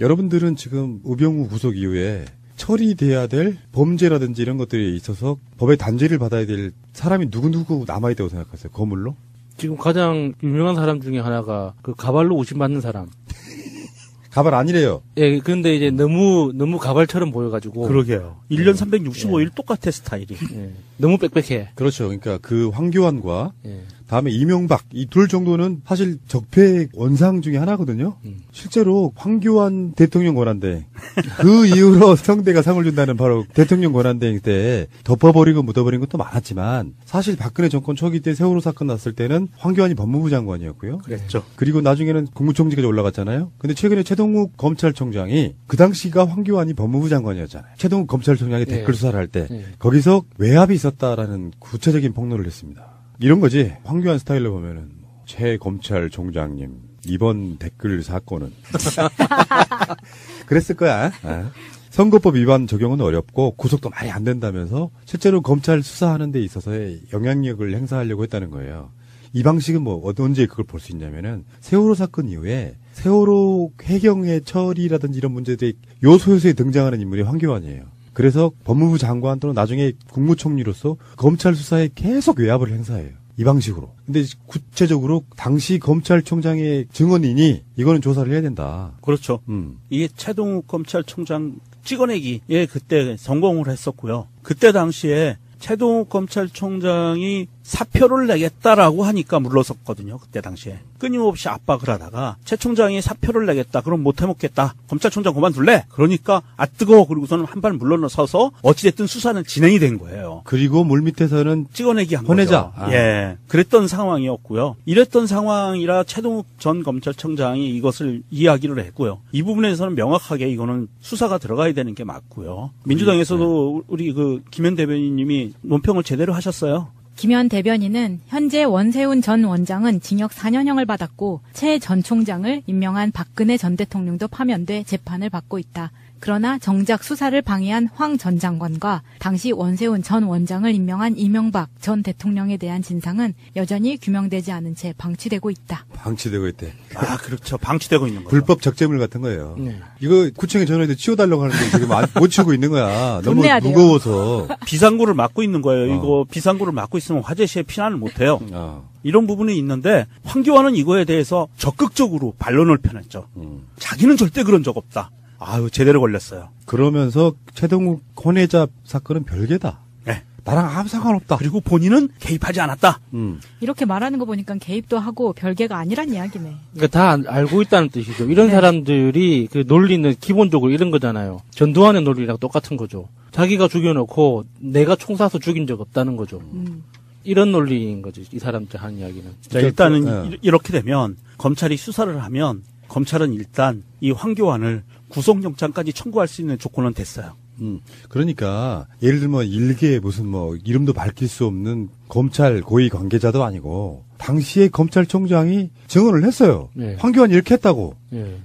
여러분들은 지금 우병우 구속 이후에 처리돼야 될 범죄라든지 이런 것들이 있어서 법의 단죄를 받아야 될 사람이 누구 남아있다고 생각하세요? 거물로? 지금 가장 유명한 사람 중에 하나가 그 가발로 의심받는 사람. 가발 아니래요. 예, 그런데 이제 너무 가발처럼 보여가지고. 그러게요. 1년 365일 똑같아, 스타일이. 예, 너무 빽빽해. 그렇죠. 그러니까 그 황교안과 예. 다음에 이명박 이 둘 정도는 사실 적폐 원상 중에 하나거든요. 실제로 황교안 대통령 권한대행 그 이후로 성대가 상을 준다는 바로 대통령 권한대행 때 덮어버리고 묻어버린 것도 많았지만 사실 박근혜 정권 초기 때 세월호 사건 났을 때는 황교안이 법무부 장관이었고요. 그랬죠. 그리고 나중에는 국무총리까지 올라갔잖아요. 근데 최근에 최동욱 검찰총장이 그 당시가 황교안이 법무부 장관이었잖아요. 최동욱 검찰총장이 댓글 수사를 할 때 거기서 외압이 있었다라는 구체적인 폭로를 했습니다. 이런 거지. 황교안 스타일로 보면은 최 검찰총장님 이번 댓글 사건은 그랬을 거야. 아. 선거법 위반 적용은 어렵고 구속도 많이 안 된다면서 실제로 검찰 수사하는 데 있어서의 영향력을 행사하려고 했다는 거예요. 이 방식은 뭐 언제 그걸 볼 수 있냐면은 세월호 사건 이후에 세월호 해경의 처리라든지 이런 문제들이 요소요소에 등장하는 인물이 황교안이에요. 그래서 법무부 장관 또는 나중에 국무총리로서 검찰 수사에 계속 외압을 행사해요. 이 방식으로. 근데 구체적으로 당시 검찰총장의 증언이니 이거는 조사를 해야 된다. 그렇죠. 이게 최동욱 검찰총장 찍어내기에 그때 성공을 했었고요. 그때 당시에 최동욱 검찰총장이 사표를 내겠다라고 하니까 물러섰거든요. 그때 당시에. 끊임없이 압박을 하다가 최 총장이 사표를 내겠다. 그럼 못 해먹겠다. 검찰총장 그만둘래? 그러니까 뜨거워. 그리고서는 한 발 물러서서 어찌됐든 수사는 진행이 된 거예요. 그리고 물밑에서는 찍어내기 한 혼내자. 거죠. 예. 그랬던 상황이었고요. 이랬던 상황이라 최동욱 전 검찰총장이 이것을 이야기를 했고요. 이 부분에서는 명확하게 이거는 수사가 들어가야 되는 게 맞고요. 민주당에서도 우리 그 김현 대변인님이 논평을 제대로 하셨어요. 김현 대변인은 현재 원세훈 전 원장은 징역 4년형을 받았고 최 전 총장을 임명한 박근혜 전 대통령도 파면돼 재판을 받고 있다. 그러나 정작 수사를 방해한 황 전 장관과 당시 원세훈 전 원장을 임명한 이명박 전 대통령에 대한 진상은 여전히 규명되지 않은 채 방치되고 있다. 방치되고 있대. 아, 그렇죠. 방치되고 있는 거죠. 불법 적재물 같은 거예요. 이거 구청에 전화해서 치워달라고 하는데 지금 못 치우고 있는 거야. 너무 무거워서. 비상구를 막고 있는 거예요. 이거 비상구를 막고 있으면 화재 시에 피난을 못 해요. 이런 부분이 있는데 황교안은 이거에 대해서 적극적으로 반론을 펴냈죠. 자기는 절대 그런 적 없다. 아유, 제대로 걸렸어요. 그러면서 최동욱 혼외자 사건은 별개다. 네. 나랑 아무 상관없다. 그리고 본인은 개입하지 않았다. 이렇게 말하는 거 보니까 개입도 하고 별개가 아니란 이야기네. 그러니까 다 알고 있다는 뜻이죠. 이런 사람들이 그 논리는 기본적으로 이런 거잖아요. 전두환의 논리랑 똑같은 거죠. 자기가 죽여놓고 내가 총 쏴서 죽인 적 없다는 거죠. 이런 논리인 거죠. 이 사람들 하는 이야기는. 자, 일단은 이렇게 되면 검찰이 수사를 하면 검찰은 일단 이 황교안을 구속영장까지 청구할 수 있는 조건은 됐어요. 그러니까 예를 들면 일개 무슨 뭐 이름도 밝힐 수 없는 검찰 고위 관계자도 아니고 당시에 검찰총장이 증언을 했어요. 황교안이 이렇게 했다고.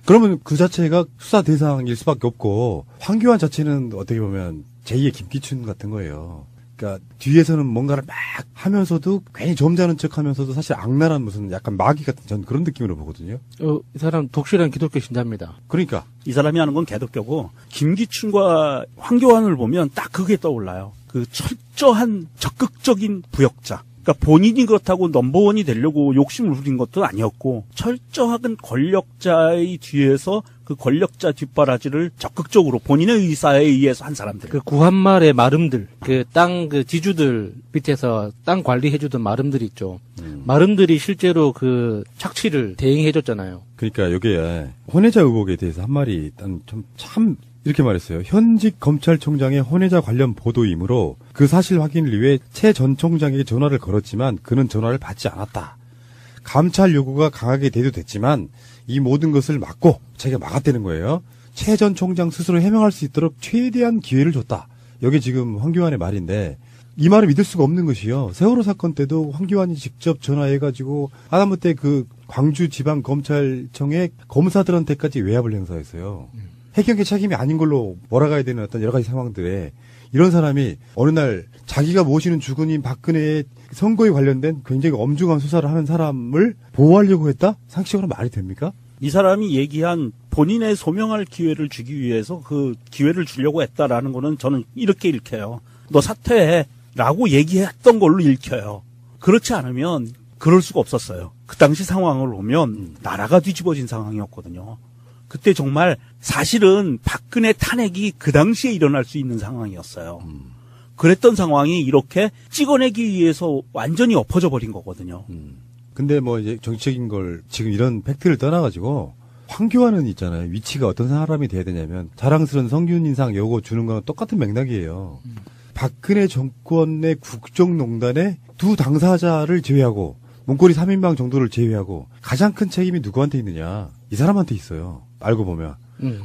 그러면 그 자체가 수사 대상일 수밖에 없고 황교안 자체는 어떻게 보면 제2의 김기춘 같은 거예요. 그러니까 뒤에서는 뭔가를 막 하면서도 괜히 점잖은 척하면서도 사실 악랄한 무슨 약간 마귀 같은 전 그런 느낌으로 보거든요. 이 사람 독실한 기독교 신자입니다. 그러니까 이 사람이 하는 건 개독교고 김기춘과 황교안을 보면 딱 그게 떠올라요. 그 철저한 적극적인 부역자. 그러니까 본인이 그렇다고 넘버원이 되려고 욕심을 부린 것도 아니었고 철저한 권력자의 뒤에서 그 권력자 뒷바라지를 적극적으로 본인의 의사에 의해서 한 사람들. 그 구한말의 마름들, 그 땅 그 지주들 밑에서 땅 관리해주던 마름들 있죠. 마름들이 실제로 그 착취를 대행해줬잖아요. 그러니까 여기에 혼외자 의혹에 대해서 한 말이 일단 참 이렇게 말했어요. 현직 검찰총장의 혼외자 관련 보도이므로 그 사실 확인을 위해 최 전 총장에게 전화를 걸었지만 그는 전화를 받지 않았다. 감찰 요구가 강하게 대두됐지만 이 모든 것을 막고 자기가 막았다는 거예요. 최 전 총장 스스로 해명할 수 있도록 최대한 기회를 줬다. 여기 지금 황교안의 말인데 이 말을 믿을 수가 없는 것이요. 세월호 사건 때도 황교안이 직접 전화해가지고 하다못해 그 광주지방검찰청의 검사들한테까지 외압을 행사했어요. 해경의 책임이 아닌 걸로 몰아가야 되는 어떤 여러 가지 상황들에 이런 사람이 어느 날 자기가 모시는 주군인 박근혜의 선거에 관련된 굉장히 엄중한 수사를 하는 사람을 보호하려고 했다? 상식적으로 말이 됩니까? 이 사람이 얘기한 본인의 소명할 기회를 주기 위해서 그 기회를 주려고 했다라는 거는 저는 이렇게 읽혀요. 너 사퇴해라고 얘기했던 걸로 읽혀요. 그렇지 않으면 그럴 수가 없었어요. 그 당시 상황을 보면 나라가 뒤집어진 상황이었거든요. 그때 정말 사실은 박근혜 탄핵이 그 당시에 일어날 수 있는 상황이었어요. 그랬던 상황이 이렇게 찍어내기 위해서 완전히 엎어져 버린 거거든요. 근데 뭐 이제 정치적인 걸 지금 이런 팩트를 떠나가지고 황교안은 있잖아요. 위치가 어떤 사람이 돼야 되냐면 자랑스러운 성균 인상 요거 주는 거랑 똑같은 맥락이에요. 박근혜 정권의 국정농단의 두 당사자를 제외하고 문고리 3인방 정도를 제외하고 가장 큰 책임이 누구한테 있느냐. 이 사람한테 있어요. 알고 보면.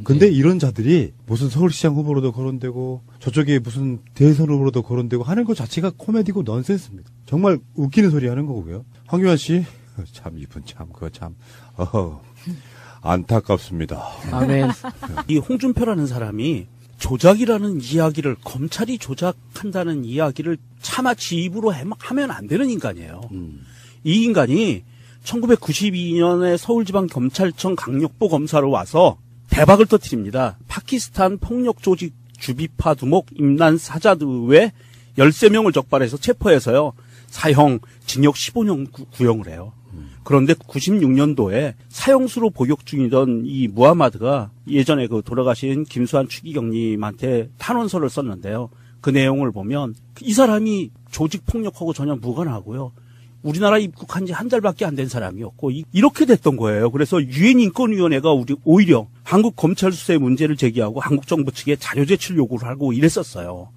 근데 이런 자들이 무슨 서울시장 후보로도 거론되고 저쪽에 무슨 대선 후보로도 거론되고 하는 것 자체가 코미디고 넌센스입니다. 정말 웃기는 소리 하는 거고요. 황교안 씨, 참 이분 참 그거 참 안타깝습니다. 아멘. 이 홍준표라는 사람이 조작이라는 이야기를 검찰이 조작한다는 이야기를 차마 지 입으로 하면 안 되는 인간이에요. 이 인간이 1992년에 서울지방검찰청 강력부 검사로 와서 대박을 터뜨립니다. 파키스탄 폭력 조직 주비파 두목 임란 사자드 외 13명을 적발해서 체포해서요. 사형 징역 15년 구형을 해요. 그런데 96년도에 사형수로 복역 중이던 이 무하마드가 예전에 그 돌아가신 김수환 추기경님한테 탄원서를 썼는데요. 그 내용을 보면 이 사람이 조직 폭력하고 전혀 무관하고요. 우리나라 입국한 지 한 달밖에 안 된 사람이었고 이렇게 됐던 거예요. 그래서 유엔 인권위원회가 오히려 한국 검찰 수사의 문제를 제기하고 한국 정부 측에 자료 제출 요구를 하고 이랬었어요.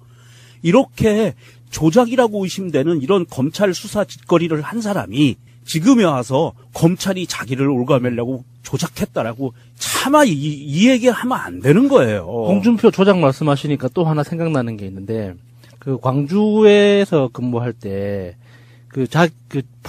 이렇게 조작이라고 의심되는 이런 검찰 수사 짓거리를 한 사람이 지금에 와서 검찰이 자기를 올가매려고 조작했다라고 차마 이 얘기하면 안 되는 거예요. 홍준표 조작 말씀하시니까 또 하나 생각나는 게 있는데 그 광주에서 근무할 때 그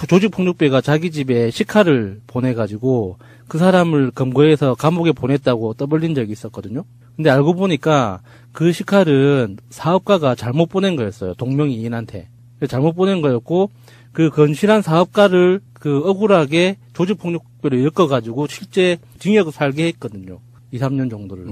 조직 폭력배가 자기 집에 식칼을 보내가지고 그 사람을 검거해서 감옥에 보냈다고 떠벌린 적이 있었거든요. 근데 알고 보니까 그 식칼은 사업가가 잘못 보낸 거였어요. 동명이인한테. 잘못 보낸 거였고 그 건실한 사업가를 그 억울하게 조직 폭력배로 엮어가지고 실제 징역을 살게 했거든요. 2, 3년 정도를.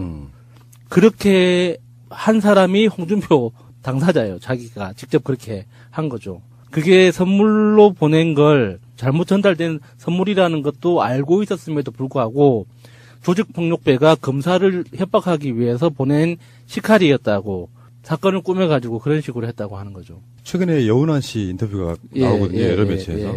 그렇게 한 사람이 홍준표 당사자예요. 자기가 직접 그렇게 한 거죠. 그게 선물로 보낸 걸 잘못 전달된 선물이라는 것도 알고 있었음에도 불구하고 조직폭력배가 검사를 협박하기 위해서 보낸 식칼이었다고 사건을 꾸며가지고 그런 식으로 했다고 하는 거죠. 최근에 여운환 씨 인터뷰가 나오거든요. 여러 매체에서.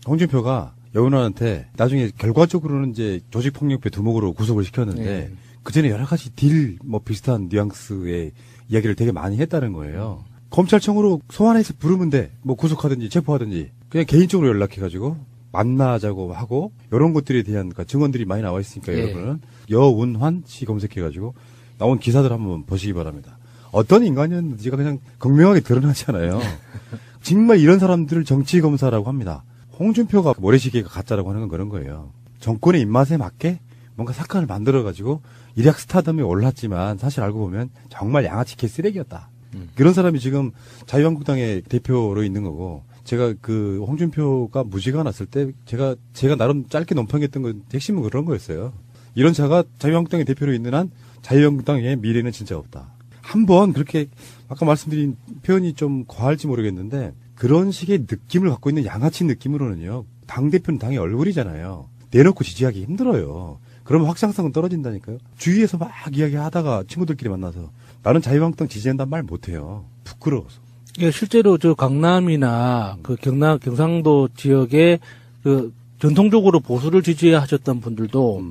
홍준표가 여운환한테 나중에 결과적으로는 이제 조직폭력배 두목으로 구속을 시켰는데 그 전에 여러 가지 딜 뭐 비슷한 뉘앙스의 이야기를 되게 많이 했다는 거예요. 검찰청으로 소환해서 부르면 돼. 뭐 구속하든지 체포하든지 그냥 개인적으로 연락해가지고 만나자고 하고 이런 것들에 대한 증언들이 많이 나와 있으니까 여러분은 여운환 씨 검색해가지고 나온 기사들 한번 보시기 바랍니다. 어떤 인간이었는지가 그냥 극명하게 드러나잖아요. 정말 이런 사람들을 정치검사라고 합니다. 홍준표가 모래시계가 가짜라고 하는 건 그런 거예요. 정권의 입맛에 맞게 뭔가 사건을 만들어가지고 일약 스타덤에 올랐지만 사실 알고 보면 정말 양아치 개쓰레기였다. 그런 사람이 지금 자유한국당의 대표로 있는 거고 제가 그 홍준표가 무죄가 났을 때 제가 나름 짧게 논평했던 건 핵심은 그런 거였어요. 이런 자가 자유한국당의 대표로 있는 한 자유한국당의 미래는 진짜 없다. 한번 그렇게 아까 말씀드린 표현이 좀 과할지 모르겠는데 그런 식의 느낌을 갖고 있는 양아치 느낌으로는요. 당대표는 당의 얼굴이잖아요. 내놓고 지지하기 힘들어요. 그러면 확장성은 떨어진다니까요. 주위에서 막 이야기하다가 친구들끼리 만나서 나는 자유한국당 지지한다는 말 못해요. 부끄러워서. 예, 실제로 저 강남이나 그 경상도 지역에 그 전통적으로 보수를 지지하셨던 분들도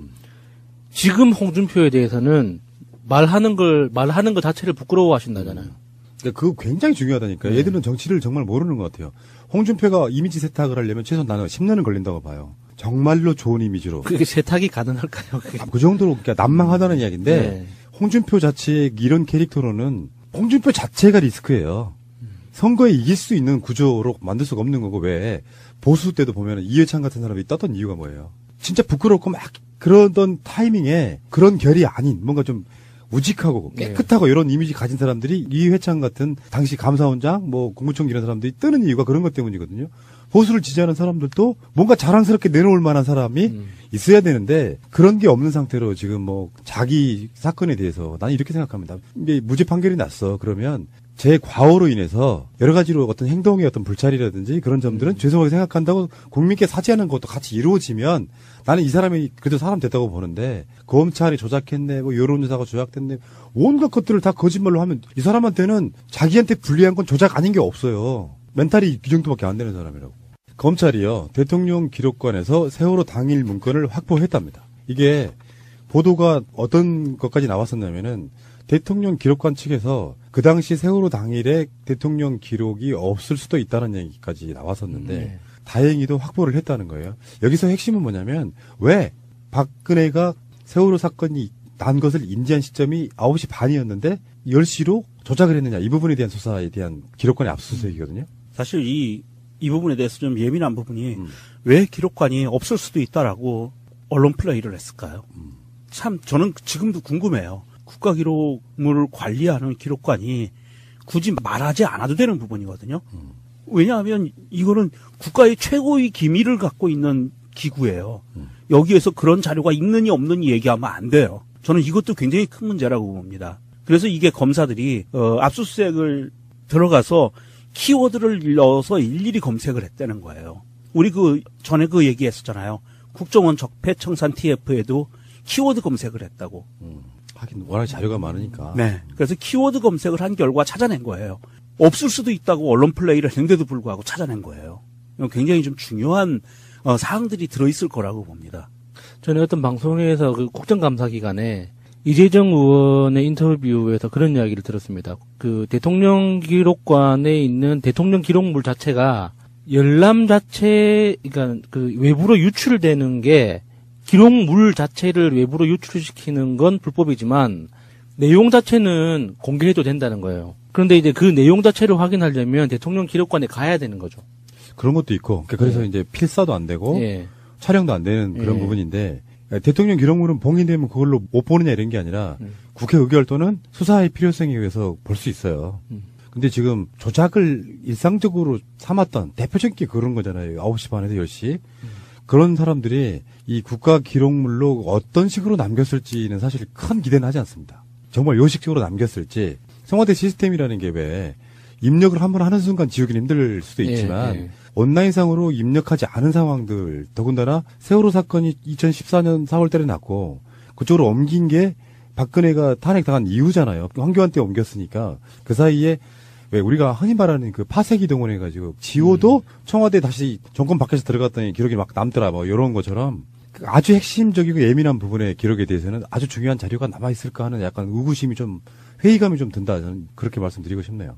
지금 홍준표에 대해서는 말하는 것 자체를 부끄러워하신다잖아요. 그러니까 그거 굉장히 중요하다니까요. 얘들은 정치를 정말 모르는 것 같아요. 홍준표가 이미지 세탁을 하려면 최소한 나는 10년은 걸린다고 봐요. 정말로 좋은 이미지로. 그게 세탁이 가능할까요? 그 정도로 그러니까 난망하다는 이야기인데 홍준표 자체의 이런 캐릭터로는 홍준표 자체가 리스크예요. 선거에 이길 수 있는 구조로 만들 수가 없는 거고 왜 보수 때도 보면 이해찬 같은 사람이 떴던 이유가 뭐예요? 진짜 부끄럽고 막 그러던 타이밍에 그런 결이 아닌 뭔가 좀 우직하고 깨끗하고 이런 이미지 가진 사람들이 이회창 같은 당시 감사원장 뭐 국무총리 이런 사람들이 뜨는 이유가 그런 것 때문이거든요. 보수를 지지하는 사람들도 뭔가 자랑스럽게 내놓을 만한 사람이 있어야 되는데 그런 게 없는 상태로 지금 뭐 자기 사건에 대해서 나는 이렇게 생각합니다. 이게 무죄 판결이 났어. 그러면 제 과오로 인해서 여러 가지로 어떤 행동의 어떤 불찰이라든지 그런 점들은 죄송하게 생각한다고 국민께 사죄하는 것도 같이 이루어지면 나는 이 사람이 그래도 사람 됐다고 보는데 검찰이 조작했네, 뭐 여론조사가 조작됐네, 온갖 것들을 다 거짓말로 하면 이 사람한테는 자기한테 불리한 건 조작 아닌 게 없어요. 멘탈이 이 정도밖에 안 되는 사람이라고. 검찰이요, 대통령 기록관에서 세월호 당일 문건을 확보했답니다. 이게 보도가 어떤 것까지 나왔었냐면은 대통령 기록관 측에서 그 당시 세월호 당일에 대통령 기록이 없을 수도 있다는 얘기까지 나왔었는데 다행히도 확보를 했다는 거예요. 여기서 핵심은 뭐냐면 왜 박근혜가 세월호 사건이 난 것을 인지한 시점이 9시 반이었는데 10시로 조작을 했느냐, 이 부분에 대한 수사에 대한 기록관의 압수수색이거든요. 사실 이 부분에 대해서 좀 예민한 부분이 왜 기록관이 없을 수도 있다라고 언론 플레이를 했을까요? 참 저는 지금도 궁금해요. 국가기록물을 관리하는 기록관이 굳이 말하지 않아도 되는 부분이거든요. 왜냐하면 이거는 국가의 최고의 기밀을 갖고 있는 기구예요. 여기에서 그런 자료가 있느니 없느니 얘기하면 안 돼요. 저는 이것도 굉장히 큰 문제라고 봅니다. 그래서 이게 검사들이 압수수색을 들어가서 키워드를 넣어서 일일이 검색을 했다는 거예요. 우리 전에 얘기했었잖아요. 국정원 적폐청산 TF에도 키워드 검색을 했다고. 하긴 워낙 자료가 많으니까. 네. 그래서 키워드 검색을 한 결과 찾아낸 거예요. 없을 수도 있다고 언론 플레이를 했는데도 불구하고 찾아낸 거예요. 굉장히 좀 중요한 사항들이 들어있을 거라고 봅니다. 저는 어떤 방송에서 그 국정감사 기간에 이재정 의원의 인터뷰에서 그런 이야기를 들었습니다. 그 대통령 기록관에 있는 대통령 기록물 자체가 열람 자체, 그러니까 그 외부로 유출되는 게 기록물 자체를 외부로 유출시키는 건 불법이지만 내용 자체는 공개해도 된다는 거예요. 그런데 이제 그 내용 자체를 확인하려면 대통령 기록관에 가야 되는 거죠. 그런 것도 있고, 그래서 이제 필사도 안 되고 촬영도 안 되는 그런 부분인데 대통령 기록물은 봉인되면 그걸로 못 보느냐 이런 게 아니라 국회 의결 또는 수사의 필요성에 의해서 볼 수 있어요. 근데 지금 조작을 일상적으로 삼았던 대표적인 게 그런 거잖아요. 9시 반에서 10시. 그런 사람들이 이 국가 기록물로 어떤 식으로 남겼을지는 사실 큰 기대는 하지 않습니다. 정말 요식적으로 남겼을지. 청와대 시스템이라는 게 왜 입력을 한번 하는 순간 지우기는 힘들 수도 있지만 온라인상으로 입력하지 않은 상황들, 더군다나 세월호 사건이 2014년 4월 달에 났고 그쪽으로 옮긴 게 박근혜가 탄핵당한 이후잖아요. 황교안 때 옮겼으니까 그 사이에 왜 우리가 흔히 말하는 그 파쇄기 동원해가지고 지워도 청와대 다시 정권 밖에서 들어갔더니 기록이 막 남더라 뭐 이런 것처럼 아주 핵심적이고 예민한 부분의 기록에 대해서는 아주 중요한 자료가 남아있을까 하는 약간 의구심이 좀 회의감이 좀 든다. 저는 그렇게 말씀드리고 싶네요.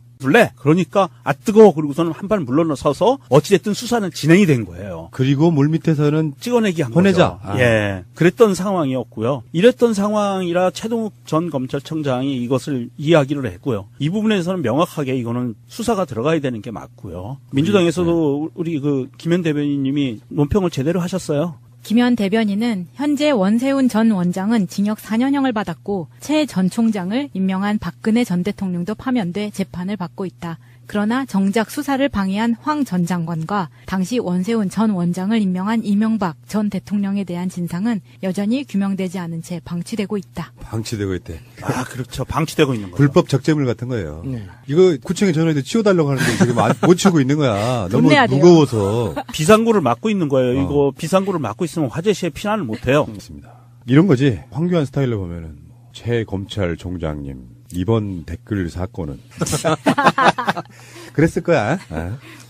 그러니까 뜨거워. 그리고서는 한 발 물러서서 어찌됐든 수사는 진행이 된 거예요. 그리고 물 밑에서는 찍어내기 한 혼내자. 거죠. 예, 그랬던 상황이었고요. 이랬던 상황이라 최동욱 전 검찰청장이 이것을 이야기를 했고요. 이 부분에서는 명확하게 이거는 수사가 들어가야 되는 게 맞고요. 민주당에서도 우리 김현 대변인님이 논평을 제대로 하셨어요. 김현 대변인은 현재 원세훈 전 원장은 징역 4년형을 받았고 최 전 총장을 임명한 박근혜 전 대통령도 파면돼 재판을 받고 있다. 그러나 정작 수사를 방해한 황 전 장관과 당시 원세훈 전 원장을 임명한 이명박 전 대통령에 대한 진상은 여전히 규명되지 않은 채 방치되고 있다. 방치되고 있대. 아, 그렇죠. 방치되고 있는 거죠. 불법 적재물 같은 거예요. 이거 구청에 전화해서 치워달라고 하는데 지금 못 치우고 있는 거야. 너무 무거워서. 비상구를 막고 있는 거예요. 이거 비상구를 막고 있으면 화재 시에 피난을 못 해요. 맞습니다. 이런 거지. 황교안 스타일로 보면은 최 검찰총장님 이번 댓글 사건은 그랬을 거야.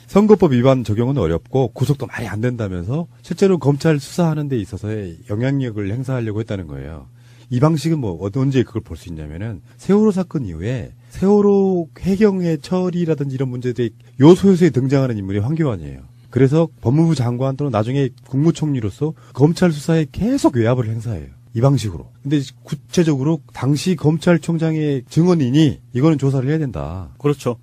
선거법 위반 적용은 어렵고 구속도 말이 안 된다면서 실제로 검찰 수사하는 데 있어서의 영향력을 행사하려고 했다는 거예요. 이 방식은 언제 그걸 볼 수 있냐면은 세월호 사건 이후에 세월호 해경의 처리라든지 이런 문제들이 요소요소에 등장하는 인물이 황교안이에요. 그래서 법무부 장관 또는 나중에 국무총리로서 검찰 수사에 계속 외압을 행사해요. 이 방식으로. 근데 구체적으로 당시 검찰총장의 증언이니 이거는 조사를 해야 된다. 그렇죠.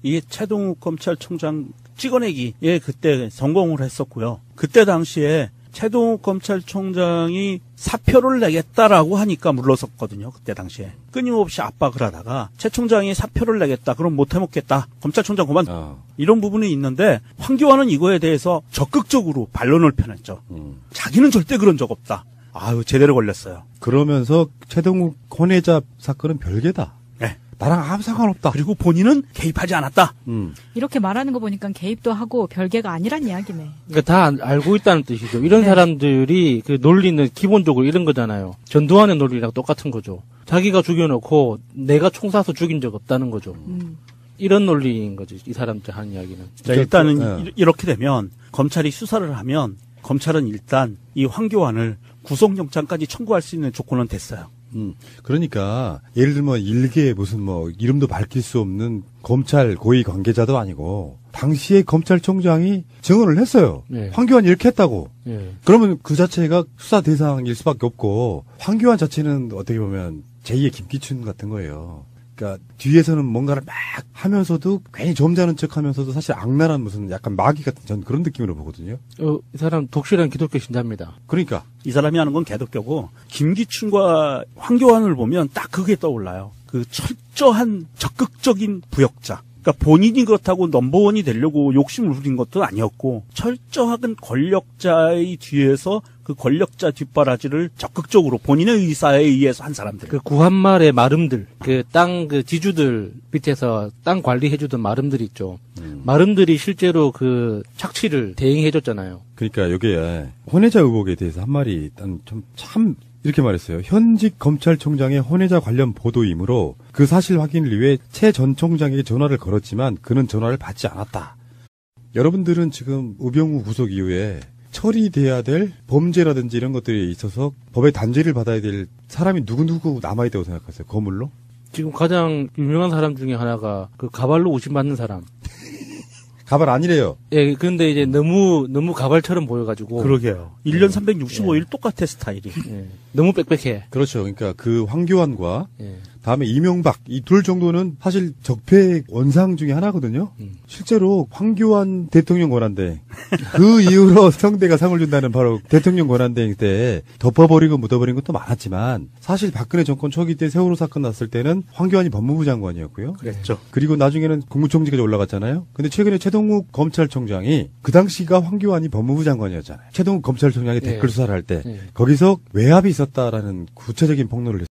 이게 최동욱 검찰총장 찍어내기에 그때 성공을 했었고요. 그때 당시에 최동욱 검찰총장이 사표를 내겠다라고 하니까 물러섰거든요. 그때 당시에. 끊임없이 압박을 하다가 최 총장이 사표를 내겠다. 그럼 못 해먹겠다. 검찰총장 그만. 이런 부분이 있는데 황교안은 이거에 대해서 적극적으로 반론을 펴냈죠. 자기는 절대 그런 적 없다. 아유 제대로 걸렸어요. 그러면서 최동욱 혼외자 사건은 별개다. 네. 나랑 아무 상관없다. 그리고 본인은 개입하지 않았다. 이렇게 말하는 거 보니까 개입도 하고 별개가 아니란 이야기네. 그러니까 다 알고 있다는 뜻이죠. 이런 사람들이 그 논리는 기본적으로 이런 거잖아요. 전두환의 논리랑 똑같은 거죠. 자기가 죽여놓고 내가 총 쏴서 죽인 적 없다는 거죠. 이런 논리인 거죠. 이 사람들 하는 이야기는. 자, 일단은 이렇게 되면 검찰이 수사를 하면 검찰은 일단 이 황교안을 구속영장까지 청구할 수 있는 조건은 됐어요. 그러니까 예를 들면 일개 무슨 뭐 이름도 밝힐 수 없는 검찰 고위 관계자도 아니고 당시에 검찰총장이 증언을 했어요. 네. 황교안이 이렇게 했다고. 예. 그러면 그 자체가 수사 대상일 수밖에 없고 황교안 자체는 어떻게 보면 제2의 김기춘 같은 거예요. 그러니까 뒤에서는 뭔가를 막 하면서도 괜히 점잖은 척하면서도 사실 악랄한 무슨 약간 마귀 같은 전 그런 느낌으로 보거든요. 이 사람 독실한 기독교 신자입니다. 그러니까 이 사람이 하는 건 개독교고 김기춘과 황교안을 보면 딱 그게 떠올라요. 그 철저한 적극적인 부역자. 그러니까 본인이 그렇다고 넘버원이 되려고 욕심을 부린 것도 아니었고 철저한 권력자의 뒤에서 그 권력자 뒷바라지를 적극적으로 본인의 의사에 의해서 한 사람들. 그 구한말의 마름들, 그 땅 그 지주들 밑에서 땅 관리해주던 마름들 있죠. 마름들이 실제로 그 착취를 대행해줬잖아요. 그러니까 여기에 혼외자 의혹에 대해서 한 말이 일단 참 이렇게 말했어요. 현직 검찰총장의 혼외자 관련 보도이므로 그 사실 확인을 위해 최 전 총장에게 전화를 걸었지만 그는 전화를 받지 않았다. 여러분들은 지금 우병우 구속 이후에 처리돼야 될 범죄라든지 이런 것들이 있어서 법의 단죄를 받아야 될 사람이 누구 남아있다고 생각하세요? 거물로? 지금 가장 유명한 사람 중에 하나가 그 가발로 우심 받는 사람. 가발 아니래요. 예, 그런데 이제 너무 가발처럼 보여가지고. 그러게요. 1년 365일 똑같아 스타일이. 예, 너무 빽빽해. 그렇죠. 그러니까 그 황교안과 예. 다음에 이명박 이 둘 정도는 사실 적폐 원상 중에 하나거든요. 실제로 황교안 대통령 권한대행 그 이후로 성대가 상을 준다는 바로 대통령 권한대행 때 덮어버리고 묻어버린 것도 많았지만 사실 박근혜 정권 초기 때 세월호 사건 났을 때는 황교안이 법무부 장관이었고요. 그랬죠. 그리고 나중에는 국무총리까지 올라갔잖아요. 근데 최근에 최동욱 검찰총장이 그 당시가 황교안이 법무부 장관이었잖아요. 최동욱 검찰총장이 댓글 수사를 할 때 거기서 외압이 있었다라는 구체적인 폭로를 했어요.